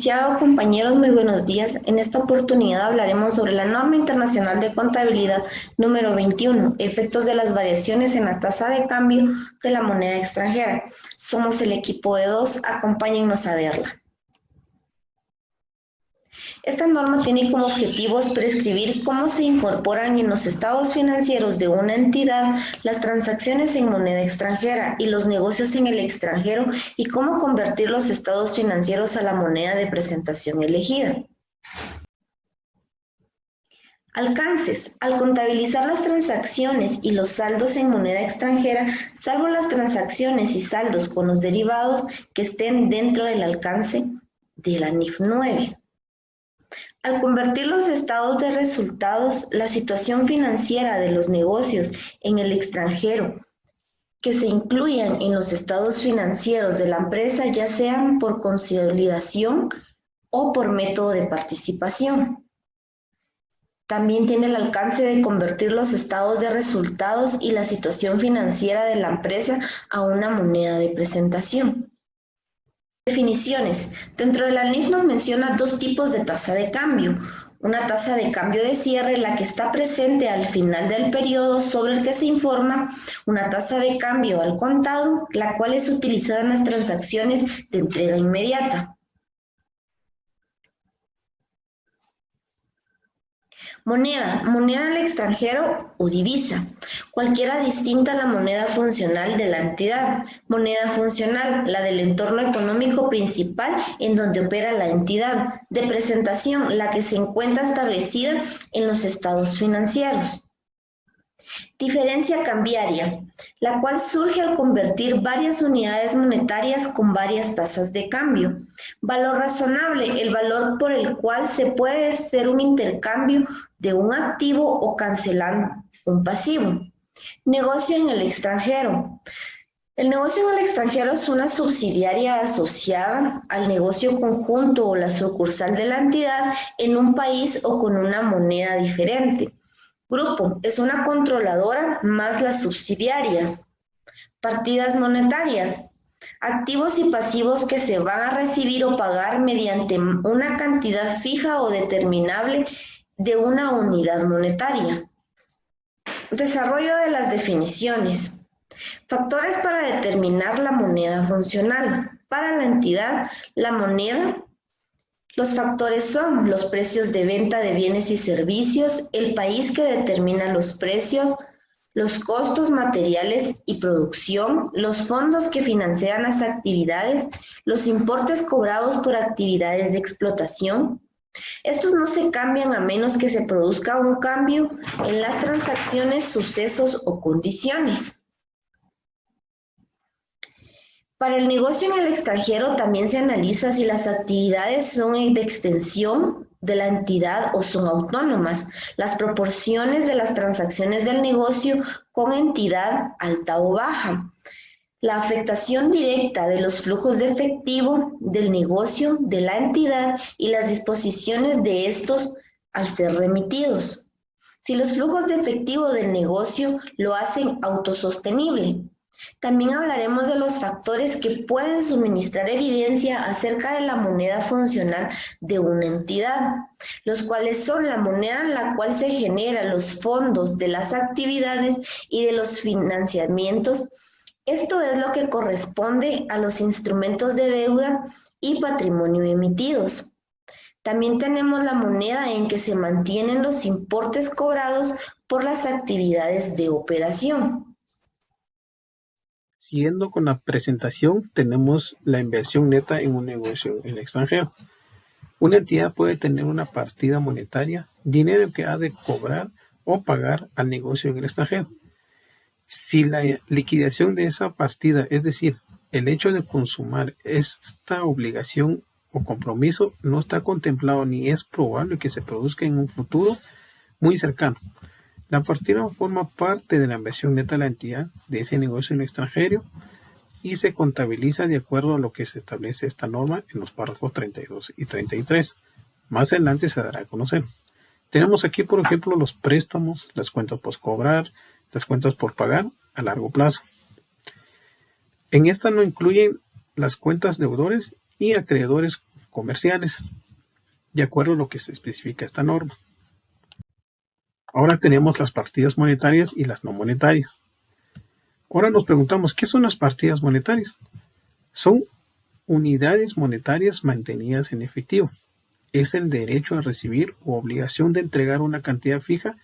Licenciado, compañeros, muy buenos días. En esta oportunidad hablaremos sobre la norma internacional de contabilidad número 21, efectos de las variaciones en la tasa de cambio de la moneda extranjera. Somos el equipo de 2, acompáñennos a verla. Esta norma tiene como objetivos prescribir cómo se incorporan en los estados financieros de una entidad las transacciones en moneda extranjera y los negocios en el extranjero y cómo convertir los estados financieros a la moneda de presentación elegida. Alcances. Al contabilizar las transacciones y los saldos en moneda extranjera, salvo las transacciones y saldos con los derivados que estén dentro del alcance de la NIF 9. Al convertir los estados de resultados, la situación financiera de los negocios en el extranjero que se incluyan en los estados financieros de la empresa, ya sean por consolidación o por método de participación. También tiene el alcance de convertir los estados de resultados y la situación financiera de la empresa a una moneda de presentación. Definiciones. Dentro de la NIF nos menciona dos tipos de tasa de cambio. Una tasa de cambio de cierre, la que está presente al final del periodo sobre el que se informa. Una tasa de cambio al contado, la cual es utilizada en las transacciones de entrega inmediata. Moneda al extranjero o divisa, cualquiera distinta a la moneda funcional de la entidad. Moneda funcional, la del entorno económico principal en donde opera la entidad. De presentación, la que se encuentra establecida en los estados financieros. Diferencia cambiaria, la cual surge al convertir varias unidades monetarias con varias tasas de cambio. Valor razonable, el valor por el cual se puede hacer un intercambio de un activo o cancelar un pasivo. Negocio en el extranjero. El negocio en el extranjero es una subsidiaria asociada al negocio conjunto o la sucursal de la entidad en un país o con una moneda diferente. Grupo es una controladora más las subsidiarias. Partidas monetarias. Activos y pasivos que se van a recibir o pagar mediante una cantidad fija o determinable de una unidad monetaria. Desarrollo de las definiciones. Factores para determinar la moneda funcional. Para la entidad, la moneda. Los factores son los precios de venta de bienes y servicios, el país que determina los precios, los costos materiales y producción, los fondos que financian las actividades, los importes cobrados por actividades de explotación. Estos no se cambian a menos que se produzca un cambio en las transacciones, sucesos o condiciones. Para el negocio en el extranjero también se analiza si las actividades son de extensión de la entidad o son autónomas, las proporciones de las transacciones del negocio con entidad alta o baja, la afectación directa de los flujos de efectivo del negocio de la entidad y las disposiciones de estos al ser remitidos. Si los flujos de efectivo del negocio lo hacen autosostenible. También hablaremos de los factores que pueden suministrar evidencia acerca de la moneda funcional de una entidad, los cuales son la moneda en la cual se generan los fondos de las actividades y de los financiamientos. Esto es lo que corresponde a los instrumentos de deuda y patrimonio emitidos. También tenemos la moneda en que se mantienen los importes cobrados por las actividades de operación. Siguiendo con la presentación, tenemos la inversión neta en un negocio en el extranjero. Una entidad puede tener una partida monetaria, dinero que ha de cobrar o pagar al negocio en el extranjero. Si la liquidación de esa partida, es decir, el hecho de consumar esta obligación o compromiso, no está contemplado ni es probable que se produzca en un futuro muy cercano. La partida forma parte de la inversión neta de la entidad de ese negocio en el extranjero y se contabiliza de acuerdo a lo que se establece esta norma en los párrafos 32 y 33. Más adelante se dará a conocer. Tenemos aquí, por ejemplo, los préstamos, las cuentas por cobrar, las cuentas por pagar a largo plazo. En esta no incluyen las cuentas deudores y acreedores comerciales, de acuerdo a lo que se especifica esta norma. Ahora tenemos las partidas monetarias y las no monetarias. Ahora nos preguntamos, ¿qué son las partidas monetarias? Son unidades monetarias mantenidas en efectivo. Es el derecho a recibir o obligación de entregar una cantidad fija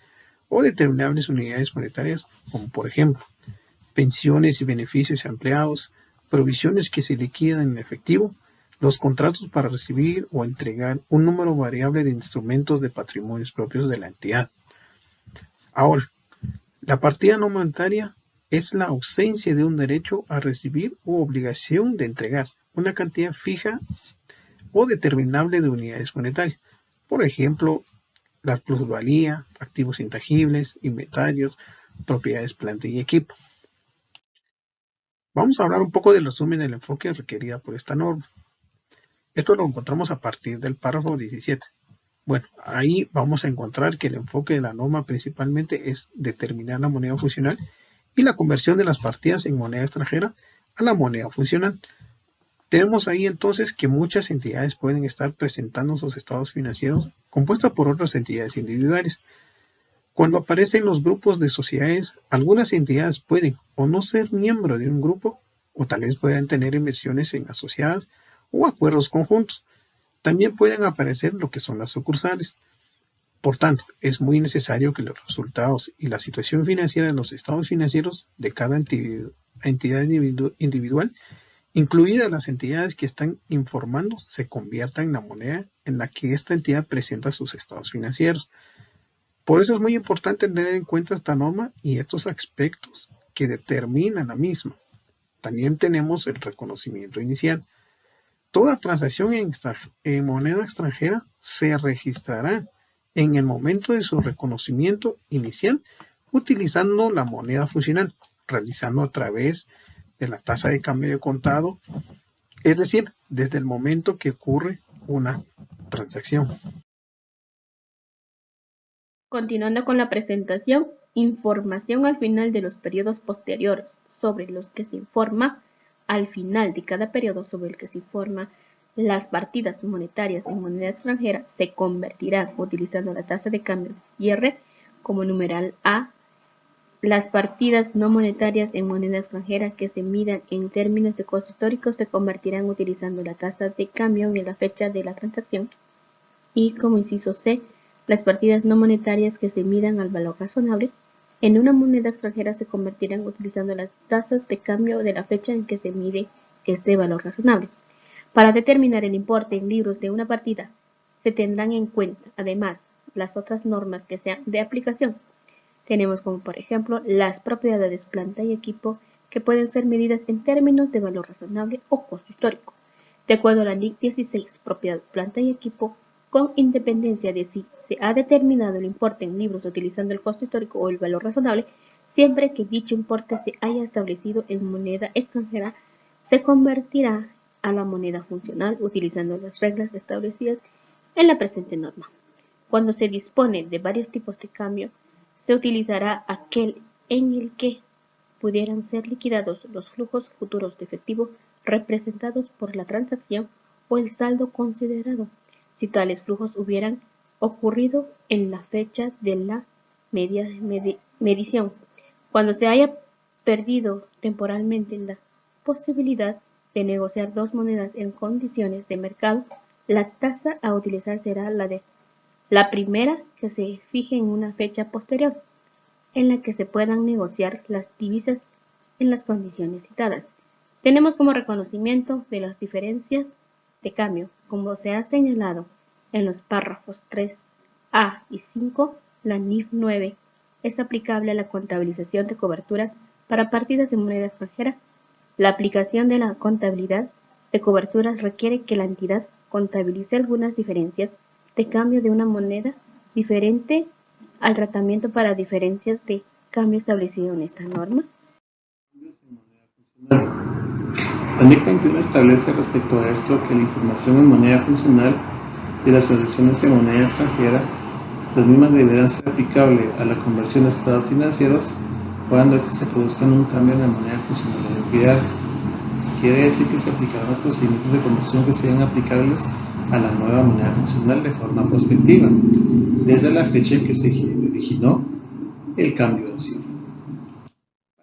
o determinables unidades monetarias, como por ejemplo, pensiones y beneficios a empleados, provisiones que se liquidan en efectivo, los contratos para recibir o entregar un número variable de instrumentos de patrimonios propios de la entidad. Ahora, la partida no monetaria es la ausencia de un derecho a recibir u obligación de entregar una cantidad fija o determinable de unidades monetarias. Por ejemplo, la plusvalía, activos intangibles, inventarios, propiedades, planta y equipo. Vamos a hablar un poco del resumen del enfoque requerida por esta norma. Esto lo encontramos a partir del párrafo 17. Bueno, ahí vamos a encontrar que el enfoque de la norma principalmente es determinar la moneda funcional y la conversión de las partidas en moneda extranjera a la moneda funcional. Tenemos ahí entonces que muchas entidades pueden estar presentando sus estados financieros compuestos por otras entidades individuales. Cuando aparecen los grupos de sociedades, algunas entidades pueden o no ser miembro de un grupo o tal vez puedan tener inversiones en asociadas o acuerdos conjuntos. También pueden aparecer lo que son las sucursales. Por tanto, es muy necesario que los resultados y la situación financiera de los estados financieros de cada entidad individual, incluidas las entidades que están informando, se conviertan en la moneda en la que esta entidad presenta sus estados financieros. Por eso es muy importante tener en cuenta esta norma y estos aspectos que determinan la misma. También tenemos el reconocimiento inicial. Toda transacción en moneda extranjera se registrará en el momento de su reconocimiento inicial utilizando la moneda funcional, realizando a través de la tasa de cambio de contado, es decir, desde el momento que ocurre una transacción. Continuando con la presentación, información al final de los periodos posteriores sobre los que se informa. Al final de cada periodo sobre el que se informa, las partidas monetarias en moneda extranjera se convertirán, utilizando la tasa de cambio de cierre como numeral A. Las partidas no monetarias en moneda extranjera que se midan en términos de costo histórico se convertirán utilizando la tasa de cambio en la fecha de la transacción. Y como inciso C, las partidas no monetarias que se midan al valor razonable en una moneda extranjera se convertirán utilizando las tasas de cambio de la fecha en que se mide este valor razonable. Para determinar el importe en libros de una partida, se tendrán en cuenta, además, las otras normas que sean de aplicación. Tenemos como, por ejemplo, las propiedades planta y equipo que pueden ser medidas en términos de valor razonable o costo histórico. De acuerdo a la NIC 16, propiedad planta y equipo, con independencia de si se ha determinado el importe en libros utilizando el costo histórico o el valor razonable, siempre que dicho importe se haya establecido en moneda extranjera, se convertirá a la moneda funcional utilizando las reglas establecidas en la presente norma. Cuando se dispone de varios tipos de cambio, se utilizará aquel en el que pudieran ser liquidados los flujos futuros de efectivo representados por la transacción o el saldo considerado, si tales flujos hubieran ocurrido en la fecha de la medición. Cuando se haya perdido temporalmente la posibilidad de negociar dos monedas en condiciones de mercado, la tasa a utilizar será la de la primera que se fije en una fecha posterior, en la que se puedan negociar las divisas en las condiciones citadas. Tenemos como reconocimiento de las diferencias de cambio, como se ha señalado en los párrafos 3a y 5, la NIF 9 es aplicable a la contabilización de coberturas para partidas en moneda extranjera. La aplicación de la contabilidad de coberturas requiere que la entidad contabilice algunas diferencias de cambio de una moneda diferente al tratamiento para diferencias de cambio establecido en esta norma. La NIC 21 establece respecto a esto que la información en moneda funcional de las transacciones en moneda extranjera, las mismas deberán ser aplicables a la conversión de estados financieros cuando éste se produzca en un cambio en la moneda funcional de la entidad. Quiere decir que se aplicarán los procedimientos de conversión que sean aplicables a la nueva moneda funcional de forma prospectiva, desde la fecha en que se originó el cambio de cifra.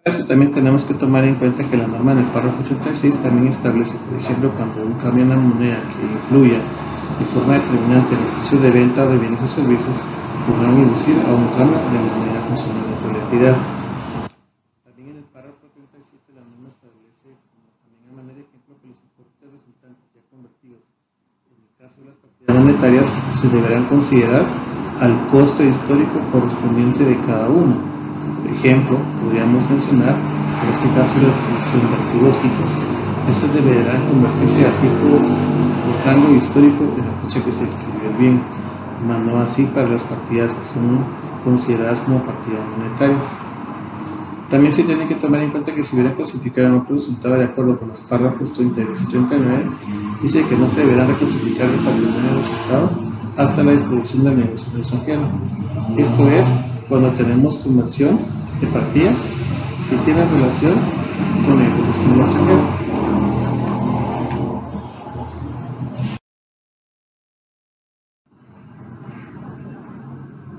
Para eso también tenemos que tomar en cuenta que la norma en el párrafo 36 también establece, por ejemplo, cuando un cambio en la moneda que influya de forma determinante en los precios de venta de bienes o servicios podrán inducir a un cambio de moneda funcional de la entidad. También en el párrafo 37 la norma establece, como también a manera de ejemplo, que los importes resultantes ya convertidos en el caso de las partidas monetarias se deberán considerar al costo histórico correspondiente de cada uno. Por ejemplo, podríamos mencionar, en este caso, la utilización de activos fijos. Estos deberán convertirse a tipo de cambio histórico de la fecha que se adquirió el bien, mas no así para las partidas que son consideradas como partidas monetarias. También se tiene que tomar en cuenta que si hubiera clasificado otro resultado de acuerdo con los párrafos 32 y 39, dice que no se deberá reclasificar el patrimonio resultado hasta la disposición del negocio extranjero. Esto es, cuando tenemos conversión de partidas que tienen relación con el negocio extranjero.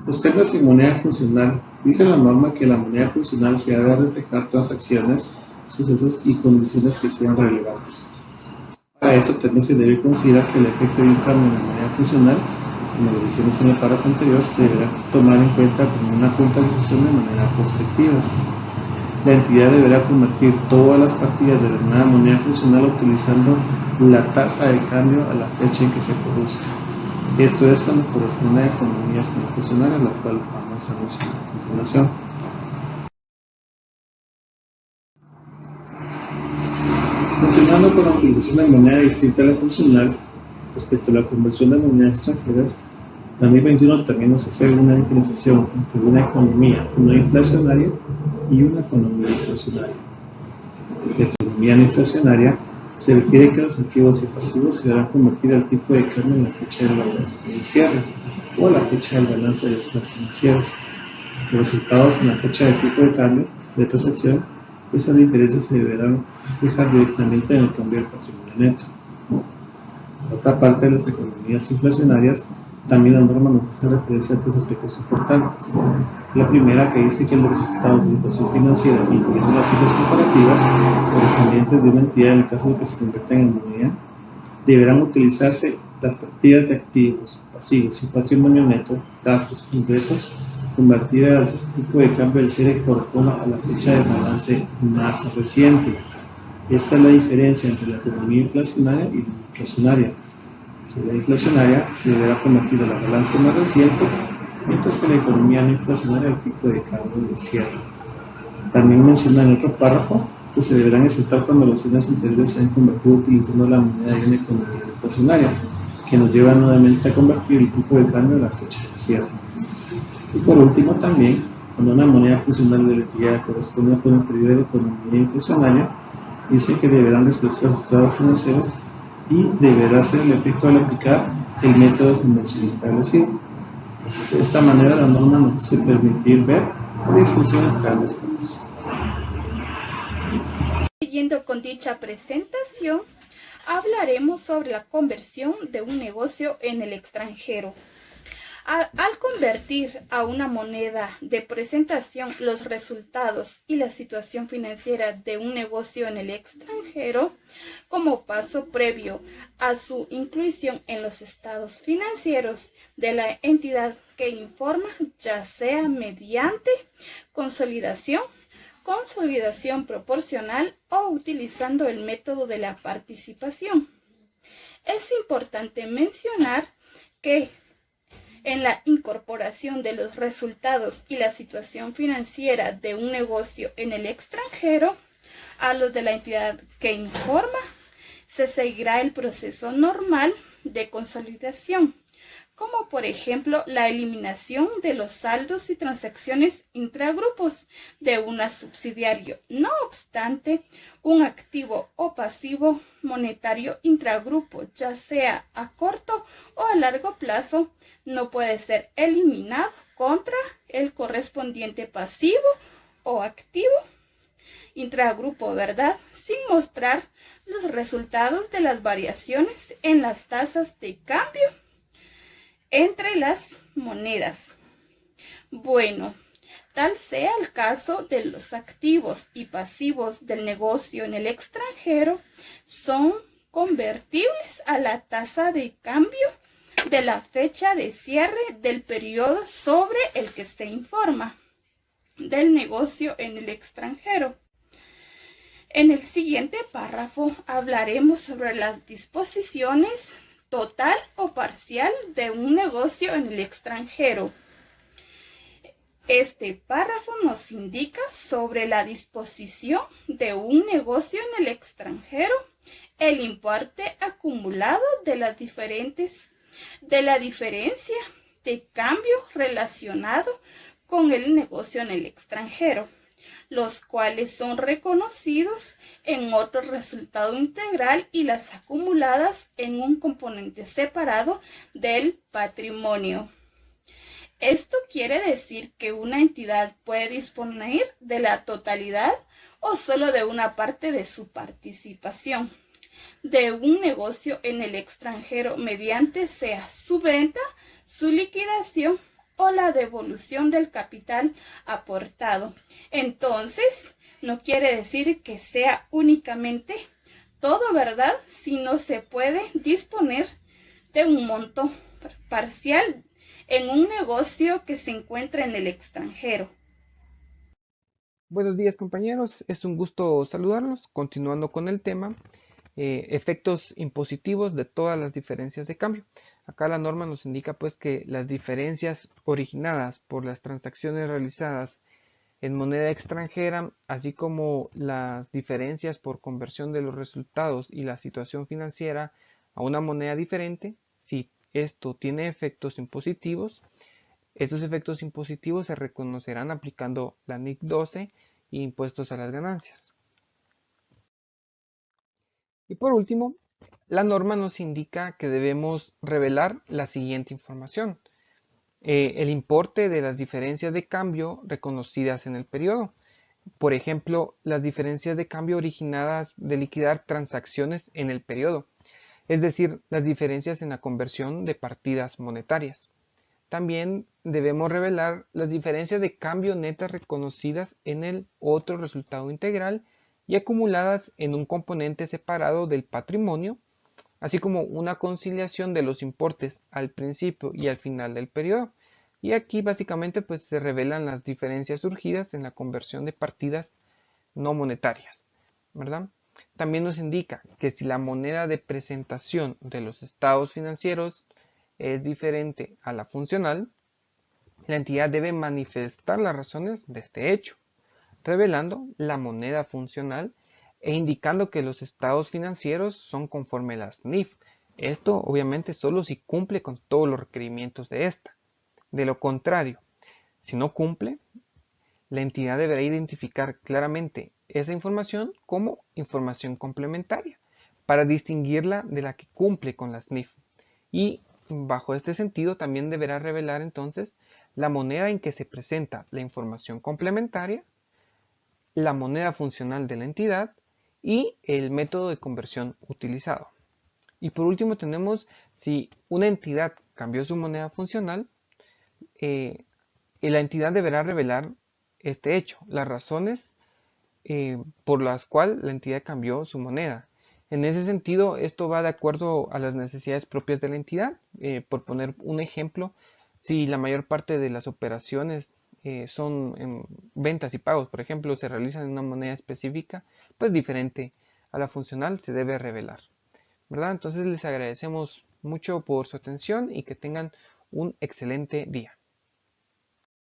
Los cambios en moneda funcional. Dice la norma que la moneda funcional se debe reflejar transacciones, sucesos y condiciones que sean relevantes. Para eso también se debe considerar que el efecto de un cambio en la moneda funcional, como lo dijimos en el párrafo anterior, se deberá tomar en cuenta como una contabilización de manera prospectiva. La entidad deberá convertir todas las partidas de la nueva moneda funcional utilizando la tasa de cambio a la fecha en que se produzca. Esto es cuando corresponde a economías no funcionales, la cual vamos a mencionar a continuación. Continuando con la utilización de moneda distinta a la funcional, respecto a la conversión de monedas extranjeras, la ley 21 también nos hace una diferenciación entre una economía no inflacionaria y una economía inflacionaria. La economía no inflacionaria se refiere que los activos y pasivos se deberán convertir al tipo de cambio en la fecha del balance de cierre o a la fecha del balance de estados financieros. Los resultados en la fecha del tipo de cambio de transacción, esas diferencias se deberán fijar directamente en el cambio del patrimonio neto. Por otra parte, las economías inflacionarias, también la norma nos hace referencia a tres aspectos importantes. La primera, que dice que los resultados de inflación financiera, incluyendo las cifras comparativas correspondientes de una entidad en el caso de que se conviertan en moneda, deberán utilizarse las partidas de activos, pasivos y patrimonio neto, gastos e ingresos, convertidas al tipo de cambio del cierre que corresponda a la fecha de balance más reciente. Esta es la diferencia entre la economía inflacionaria y la inflacionaria. Que la inflacionaria se deberá convertir a la balanza más reciente, mientras que la economía no inflacionaria al tipo de cambio de cierre. También menciona en otro párrafo que se deberán exceptar cuando los bienes anteriores se han convertido utilizando la moneda de una economía inflacionaria, que nos lleva nuevamente a convertir el tipo de cambio a la fecha de cierre. Y por último también, cuando una moneda funcional de la entidad corresponde con el periodo de economía inflacionaria, dice que deberán desglosar los estados financieros y deberá ser el efecto al aplicar el método de conversión establecido. De esta manera la norma nos hace permitir ver la distinción entre ambas partes. Siguiendo con dicha presentación, hablaremos sobre la conversión de un negocio en el extranjero. Al convertir a una moneda de presentación los resultados y la situación financiera de un negocio en el extranjero, como paso previo a su inclusión en los estados financieros de la entidad que informa, ya sea mediante consolidación proporcional o utilizando el método de la participación. Es importante mencionar que en la incorporación de los resultados y la situación financiera de un negocio en el extranjero a los de la entidad que informa, se seguirá el proceso normal de consolidación, como por ejemplo la eliminación de los saldos y transacciones intragrupos de una subsidiaria. No obstante, un activo o pasivo monetario intragrupo, ya sea a corto o a largo plazo, no puede ser eliminado contra el correspondiente pasivo o activo intragrupo, ¿verdad? Sin mostrar los resultados de las variaciones en las tasas de cambio entre las monedas. Bueno, tal sea el caso de los activos y pasivos del negocio en el extranjero, son convertibles a la tasa de cambio de la fecha de cierre del periodo sobre el que se informa del negocio en el extranjero. En el siguiente párrafo hablaremos sobre las disposiciones total o parcial de un negocio en el extranjero. Este párrafo nos indica sobre la disposición de un negocio en el extranjero, el importe acumulado de la diferencia de cambio relacionado con el negocio en el extranjero, los cuales son reconocidos en otro resultado integral y las acumuladas en un componente separado del patrimonio. Esto quiere decir que una entidad puede disponer de la totalidad o solo de una parte de su participación de un negocio en el extranjero mediante sea su venta, su liquidación o la devolución del capital aportado. Entonces, no quiere decir que sea únicamente todo, ¿verdad? Sino se puede disponer de un monto parcial en un negocio que se encuentra en el extranjero. Buenos días, compañeros, es un gusto saludarlos. Continuando con el tema, efectos impositivos de todas las diferencias de cambio. Acá la norma nos indica pues que las diferencias originadas por las transacciones realizadas en moneda extranjera, así como las diferencias por conversión de los resultados y la situación financiera a una moneda diferente, si esto tiene efectos impositivos, estos efectos impositivos se reconocerán aplicando la NIC 12 e impuestos a las ganancias. Y por último, la norma nos indica que debemos revelar la siguiente información. El importe de las diferencias de cambio reconocidas en el periodo. Por ejemplo, las diferencias de cambio originadas de liquidar transacciones en el periodo, es decir, las diferencias en la conversión de partidas monetarias. También debemos revelar las diferencias de cambio netas reconocidas en el otro resultado integral y acumuladas en un componente separado del patrimonio, así como una conciliación de los importes al principio y al final del periodo. Y aquí básicamente pues se revelan las diferencias surgidas en la conversión de partidas no monetarias, ¿verdad? También nos indica que si la moneda de presentación de los estados financieros es diferente a la funcional, la entidad debe manifestar las razones de este hecho, revelando la moneda funcional e indicando que los estados financieros son conforme a las NIF. Esto obviamente solo si cumple con todos los requerimientos de esta. De lo contrario, si no cumple, la entidad deberá identificar claramente esa información como información complementaria para distinguirla de la que cumple con las NIF. Y bajo este sentido también deberá revelar entonces la moneda en que se presenta la información complementaria, la moneda funcional de la entidad y el método de conversión utilizado. Y por último tenemos si una entidad cambió su moneda funcional, la entidad deberá revelar este hecho, las razones por las cuales la entidad cambió su moneda. En ese sentido, esto va de acuerdo a las necesidades propias de la entidad. Por poner un ejemplo, si la mayor parte de las operaciones son en ventas y pagos, por ejemplo, se realizan en una moneda específica, pues diferente a la funcional, se debe revelar, ¿verdad? Entonces les agradecemos mucho por su atención y que tengan un excelente día.